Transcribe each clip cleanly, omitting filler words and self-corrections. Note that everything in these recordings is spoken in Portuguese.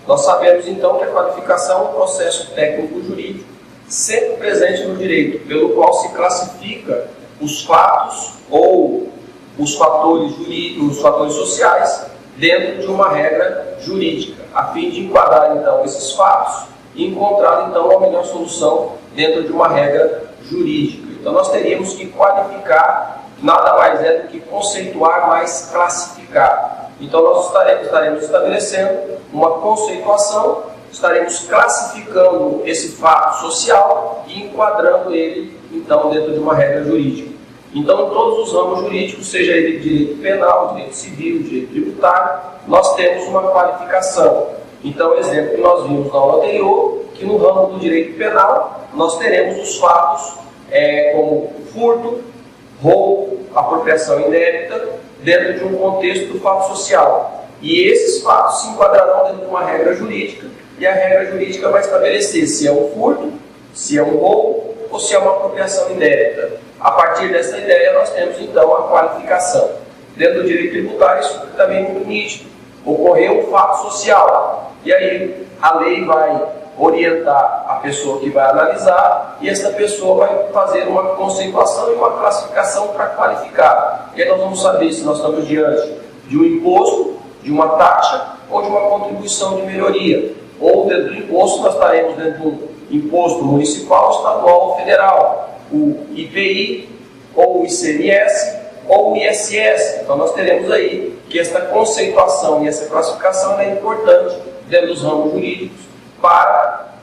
Nós sabemos, então, que a qualificação é um processo técnico-jurídico sempre presente no direito, pelo qual se classifica os fatos ou os fatores jurídicos, os fatores sociais, dentro de uma regra jurídica, a fim de enquadrar, então, esses fatos e encontrar, então, a melhor solução dentro de uma regra jurídica. Então, nós teríamos que qualificar, nada mais é do que conceituar mais classificar. Então, nós estaremos estabelecendo uma conceituação, estaremos classificando esse fato social e enquadrando ele, então, dentro de uma regra jurídica. Então, em todos os ramos jurídicos, seja ele direito penal, direito civil, direito tributário, nós temos uma qualificação. Então, exemplo que nós vimos na aula anterior, que no ramo do direito penal, nós teremos os fatos como furto, roubo, apropriação indébita, dentro de um contexto do fato social. E esses fatos se enquadrarão dentro de uma regra jurídica, e a regra jurídica vai estabelecer se é um furto, se é um roubo ou se é uma apropriação indébita. A partir dessa ideia, nós temos então a qualificação. Dentro do direito tributário, isso também é muito nítido. Ocorreu um fato social, e aí a lei vai orientar a pessoa que vai analisar, e essa pessoa vai fazer uma conceituação e uma classificação para qualificar. E aí nós vamos saber se nós estamos diante de um imposto, de uma taxa ou de uma contribuição de melhoria. Ou dentro do imposto, nós estaremos dentro do imposto municipal, estadual ou federal, o IPI, ou o ICMS, ou o ISS. Então nós teremos aí que esta conceituação e essa classificação é importante dentro dos ramos jurídicos para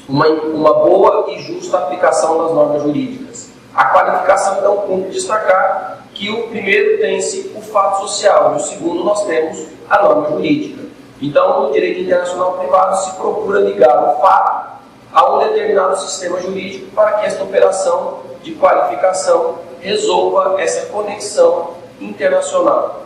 uma boa e justa aplicação das normas jurídicas. A qualificação, então, cumpre destacar que o primeiro tem-se o fato social e o segundo nós temos a norma jurídica. Então, no direito internacional privado se procura ligar o fato a um determinado sistema jurídico para que esta operação de qualificação resolva essa conexão internacional.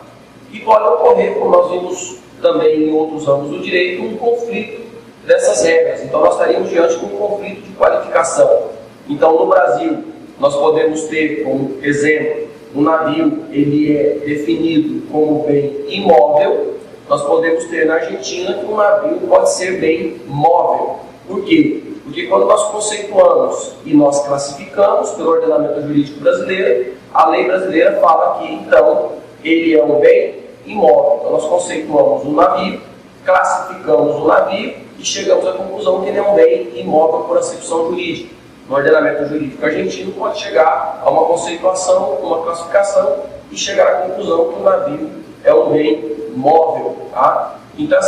E pode ocorrer, como nós vimos também em outros ramos do direito, um conflito dessas regras. Então, nós estaríamos diante de um conflito de qualificação. Então, no Brasil, nós podemos ter, como exemplo, um navio, ele é definido como bem imóvel. Nós podemos ter na Argentina que um navio pode ser bem móvel. Por quê? Porque quando nós conceituamos e nós classificamos pelo ordenamento jurídico brasileiro, a lei brasileira fala que, então, ele é um bem imóvel. Então, nós conceituamos um navio, classificamos o navio e chegamos à conclusão que ele é um bem imóvel por acepção jurídica. No ordenamento jurídico argentino, pode chegar a uma conceituação, uma classificação e chegar à conclusão que o navio é um bem móvel. Tá? Então,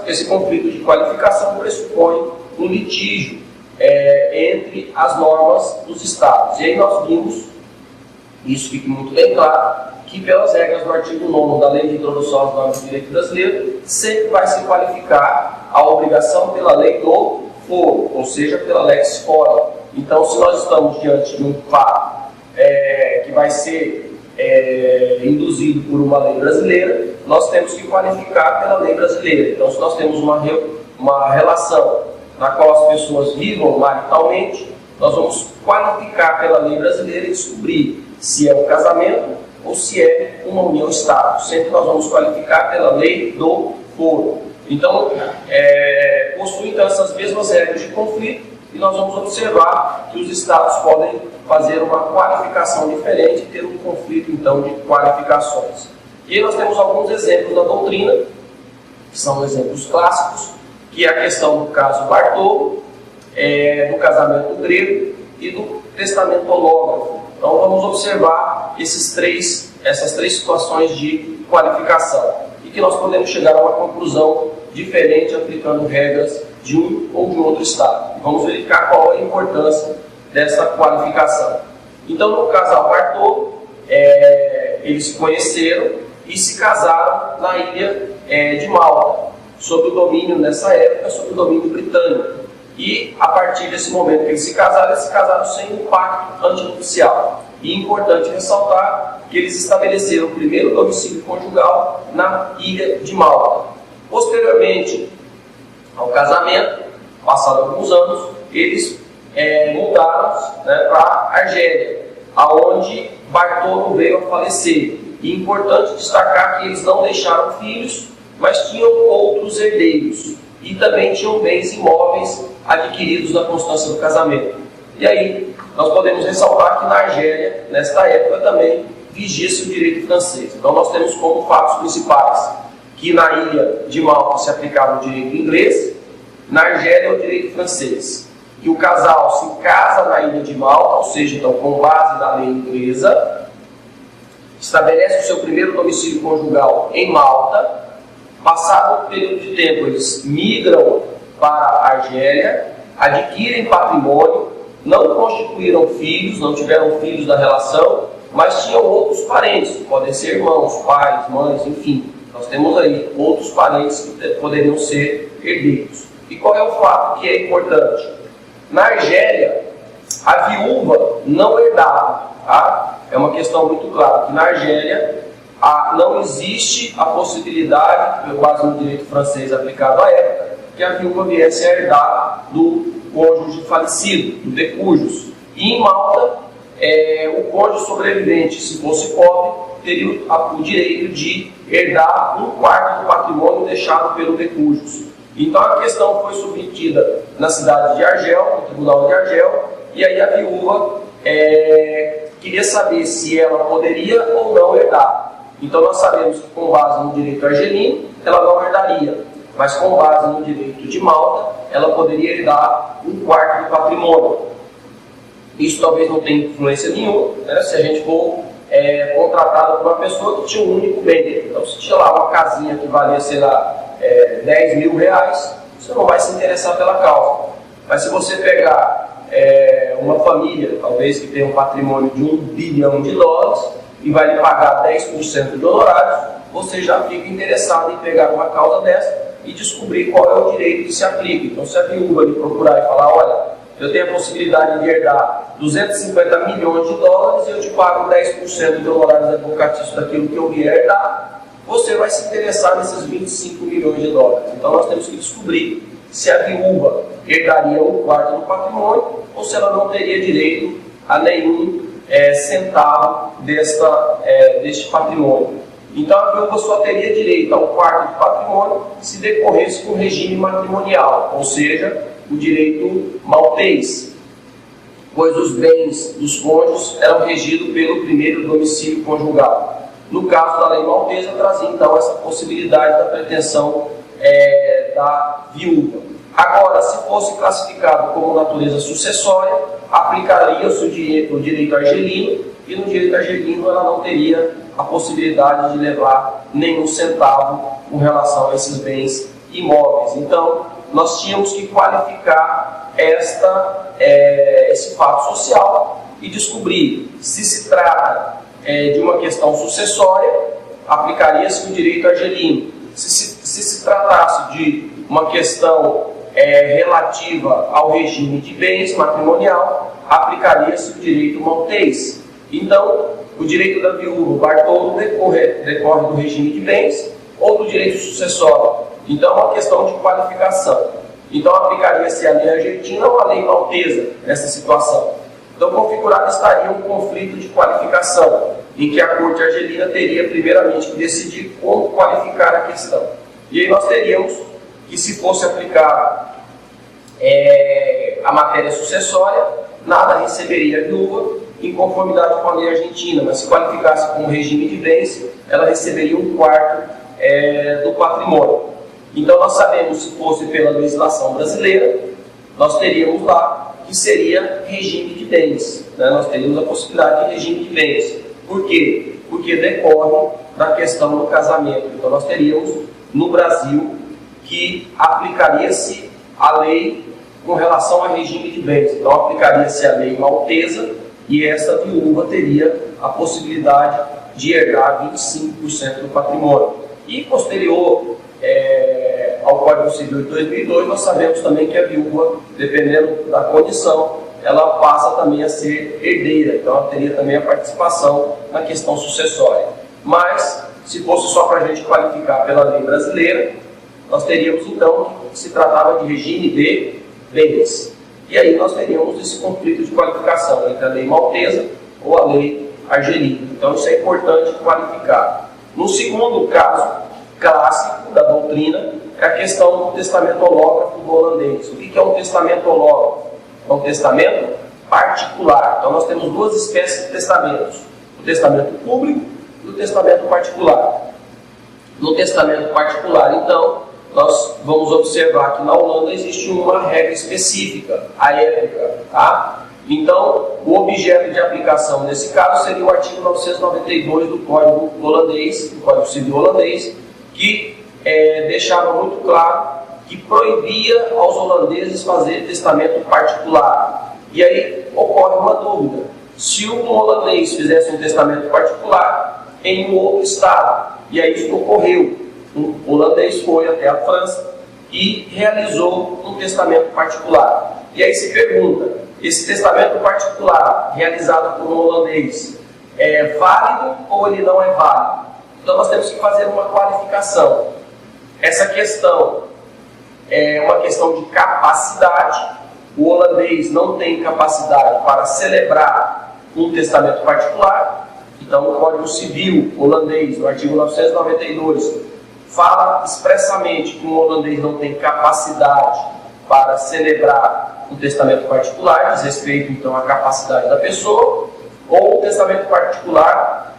esse conflito de qualificação pressupõe um litígio entre as normas dos estados. E aí nós vimos, isso fica muito bem claro, que pelas regras do artigo 9º da Lei de Introdução às Normas do Direito Brasileiro, sempre vai se qualificar a obrigação pela lei do foro, ou seja, pela lex fora. Então, se nós estamos diante de um fato que vai ser induzido por uma lei brasileira, nós temos que qualificar pela lei brasileira. Então, se nós temos uma relação na qual as pessoas vivam maritalmente, nós vamos qualificar pela lei brasileira e descobrir se é um casamento ou se é uma união estável. Sempre nós vamos qualificar pela lei do foro. Então, possui então essas mesmas regras de conflito e nós vamos observar que os estados podem fazer uma qualificação diferente e ter um conflito então de qualificações. E aí nós temos alguns exemplos da doutrina, que são exemplos clássicos, que é a questão do caso Bartolo, do casamento grego e do testamento hológrafo. Então vamos observar essas três situações de qualificação e que nós podemos chegar a uma conclusão diferente aplicando regras de um ou de outro estado. Vamos verificar qual é a importância dessa qualificação. Então, no casal Bartolo, eles se conheceram e se casaram na ilha de Malta, sob o domínio, nessa época, sob o domínio britânico. E, a partir desse momento que eles se casaram sem um pacto antinupcial. E é importante ressaltar que eles estabeleceram o primeiro domicílio conjugal na ilha de Malta. Posteriormente ao casamento, passado alguns anos, eles mudaram para a Argélia, aonde Bartolo veio a falecer. E é importante destacar que eles não deixaram filhos, mas tinham outros herdeiros. e também tinham bens imóveis adquiridos na constância do casamento. E aí, nós podemos ressaltar que na Argélia, nesta época, também vigia-se o direito francês. Então, nós temos como fatos principais que na ilha de Malta se aplicava o direito inglês, na Argélia o direito francês. Que o casal se casa na ilha de Malta, ou seja, então, com base na lei inglesa, estabelece o seu primeiro domicílio conjugal em Malta. Passado um período de tempo, eles migram para a Argélia, adquirem patrimônio, não constituíram filhos, não tiveram filhos da relação, mas tinham outros parentes, podem ser irmãos, pais, mães, enfim. Nós temos aí outros parentes que poderiam ser herdeiros. E qual é o fato que é importante? Na Argélia, a viúva não herdava. Tá? É uma questão muito clara, que na Argélia não existe a possibilidade, com base no direito francês aplicado à época, que a viúva viesse a herdar do cônjuge falecido, do decujus. E em Malta, o cônjuge sobrevivente, se fosse pobre, teria o direito de herdar um quarto do patrimônio deixado pelo decujus. Então a questão foi submetida na cidade de Argel, no tribunal de Argel, e aí a viúva queria saber se ela poderia ou não herdar. Então nós sabemos que com base no direito argelino, ela não herdaria, mas com base no direito de Malta, ela poderia herdar um quarto do patrimônio. Isso talvez não tenha influência nenhuma, né, se a gente for contratado por uma pessoa que tinha um único bem. Então se tinha lá uma casinha que valia, sei lá, 10 mil reais, você não vai se interessar pela causa. Mas se você pegar uma família, talvez que tenha um patrimônio de $1 bilhão, e vai lhe pagar 10% de honorários, você já fica interessado em pegar uma causa dessa e descobrir qual é o direito que se aplica. Então, se a viúva lhe procurar e falar, olha, eu tenho a possibilidade de herdar $250 milhões e eu te pago 10% de honorários advocatícios daquilo que eu vier herdar, você vai se interessar nesses $25 milhões. Então, nós temos que descobrir se a viúva herdaria um quarto do patrimônio ou se ela não teria direito a nenhum centavo deste patrimônio. Então a viúva só teria direito ao quarto do patrimônio se decorresse com o regime matrimonial, ou seja, o direito maltês, pois os bens dos cônjuges eram regidos pelo primeiro domicílio conjugal. No caso da lei maltesa, trazia então essa possibilidade da pretensão da viúva. Agora, se fosse classificado como natureza sucessória, aplicaria-se o direito argelino, e no direito argelino ela não teria a possibilidade de levar nenhum centavo com relação a esses bens imóveis. Então, nós tínhamos que qualificar esse fato social e descobrir se se trata de uma questão sucessória, aplicaria-se o direito argelino. Se se tratasse de uma questão relativa ao regime de bens matrimonial, aplicaria-se o direito maltês. Então, o direito da viúva Bartolo decorre do regime de bens ou do direito sucessório. Então, é uma questão de qualificação. Então, aplicaria-se a lei argentina ou a lei maltesa nessa situação. Então, configurado estaria um conflito de qualificação, em que a Corte Argelina teria primeiramente que decidir como qualificar a questão. E aí nós teríamos que, se fosse aplicada a matéria sucessória, nada receberia a viúva em conformidade com a lei argentina, mas se qualificasse como regime de bens, ela receberia um quarto do patrimônio. Então nós sabemos, se fosse pela legislação brasileira, nós teríamos lá que seria regime de bens, né? Nós teríamos a possibilidade de regime de bens. Por quê? Porque decorre da questão do casamento. Então nós teríamos no Brasil que aplicaria-se a lei com relação a regime de bens. Então aplicaria-se a lei maltesa e essa viúva teria a possibilidade de herdar 25% do patrimônio. E posterior ao Código Civil de 2002, nós sabemos também que a viúva, dependendo da condição, ela passa também a ser herdeira, então ela teria também a participação na questão sucessória. Mas, se fosse só para a gente qualificar pela lei brasileira, nós teríamos então que se tratava de regime de bens. E aí nós teríamos esse conflito de qualificação entre a lei maltesa ou a lei argelina. Então isso é importante qualificar. No segundo caso clássico da doutrina, é a questão do testamento hológrafo do holandês. O que é um testamento hológrafo? É um testamento particular. Então nós temos duas espécies de testamentos: o testamento público e o testamento particular. No testamento particular, então, nós vamos observar que na Holanda existe uma regra específica, a época, tá? Então, o objeto de aplicação nesse caso seria o artigo 992 do Código holandês, do Código Civil holandês, que deixava muito claro que proibia aos holandeses fazer testamento particular. E aí ocorre uma dúvida: se um holandês fizesse um testamento particular em um outro estado, e aí isso ocorreu, um holandês foi até a França e realizou um testamento particular. E aí se pergunta: esse testamento particular realizado por um holandês é válido ou ele não é válido? Então nós temos que fazer uma qualificação. Essa questão é uma questão de capacidade. O holandês não tem capacidade para celebrar um testamento particular. Então, o Código Civil holandês, no artigo 992, fala expressamente que um holandês não tem capacidade para celebrar um testamento particular, diz respeito, então, à capacidade da pessoa, ou o testamento particular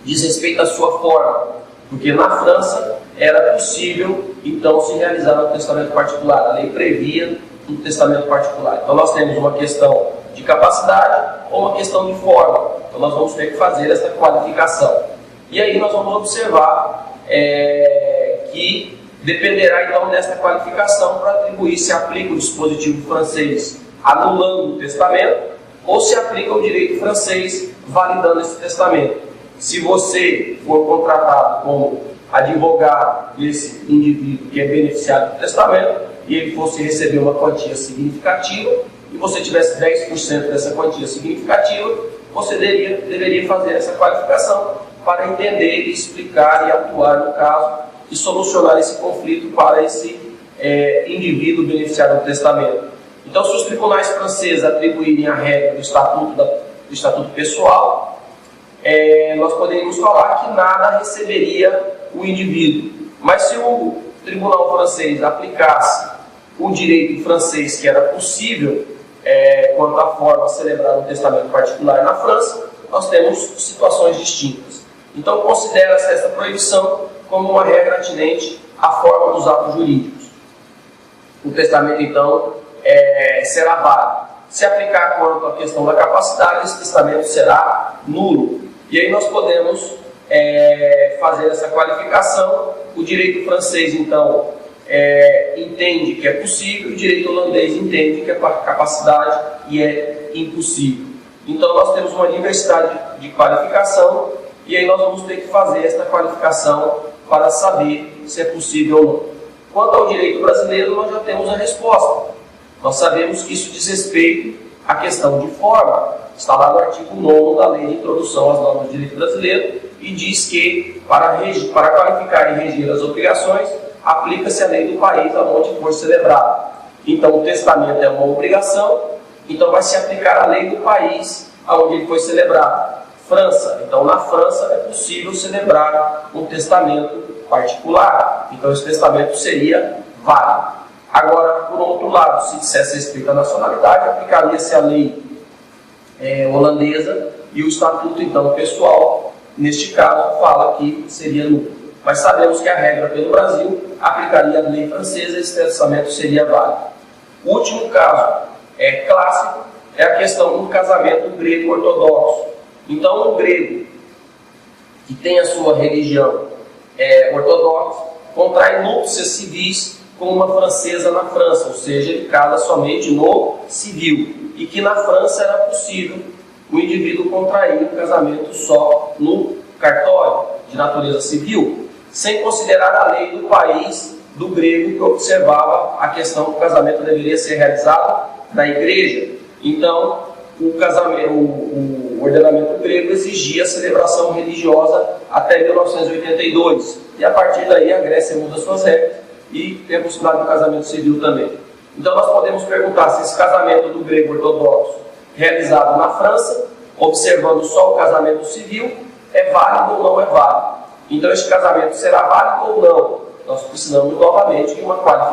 diz respeito à sua forma, porque na França era possível, então, se realizar um testamento particular. A lei previa um testamento particular. Então, nós temos uma questão de capacidade ou uma questão de forma. Então, nós vamos ter que fazer essa qualificação. E aí nós vamos observar que dependerá, então, dessa qualificação para atribuir se aplica o dispositivo francês anulando o testamento ou se aplica o direito francês validando esse testamento. Se você for contratado como advogado desse indivíduo que é beneficiário do testamento e ele fosse receber uma quantia significativa e você tivesse 10% dessa quantia significativa, você deveria fazer essa qualificação para entender, explicar e atuar no caso e solucionar esse conflito para esse indivíduo beneficiário do testamento. Então, se os tribunais franceses atribuírem a regra do estatuto pessoal, nós poderíamos falar que nada receberia o indivíduo. Mas se o tribunal francês aplicasse o direito francês, que era possível, quanto à forma de celebrar um testamento particular na França, nós temos situações distintas. Então, considera-se essa proibição como uma regra atinente à forma dos atos jurídicos. O testamento, então, será válido. Se aplicar quanto à questão da capacidade, esse testamento será nulo. E aí nós podemos fazer essa qualificação. O direito francês, então, entende que é possível, o direito holandês entende que é capacidade e é impossível. Então nós temos uma diversidade de qualificação e aí nós vamos ter que fazer esta qualificação para saber se é possível ou não. Quanto ao direito brasileiro, nós já temos a resposta. Nós sabemos que isso diz respeito à questão de forma. Está lá no artigo 9º da Lei de Introdução às Normas do Direito Brasileiro e diz que para qualificar e regir as obrigações, aplica-se a lei do país aonde for celebrado. Então, o testamento é uma obrigação, então vai se aplicar a lei do país aonde ele foi celebrado. França, então na França é possível celebrar um testamento particular, então esse testamento seria válido. Agora, por outro lado, se dissesse respeito à nacionalidade, aplicaria-se a lei holandesa e o estatuto, então, pessoal, neste caso, fala que seria nulo. Mas sabemos que a regra pelo Brasil aplicaria a lei francesa e esse testamento seria válido. O último caso clássico é a questão do casamento grego ortodoxo. Então, um grego que tem a sua religião ortodoxa contrai núpcias civis com uma francesa na França, ou seja, ele casa somente no civil, e que na França era possível o indivíduo contrair um casamento só no cartório de natureza civil, sem considerar a lei do país do grego que observava a questão que o casamento deveria ser realizado na igreja. Então, o ordenamento grego exigia a celebração religiosa até 1982. E a partir daí a Grécia muda suas regras e tem a possibilidade do casamento civil também. Então nós podemos perguntar se esse casamento do grego ortodoxo realizado na França, observando só o casamento civil, é válido ou não é válido. Então esse casamento será válido ou não? nós precisamos novamente de uma qualificação.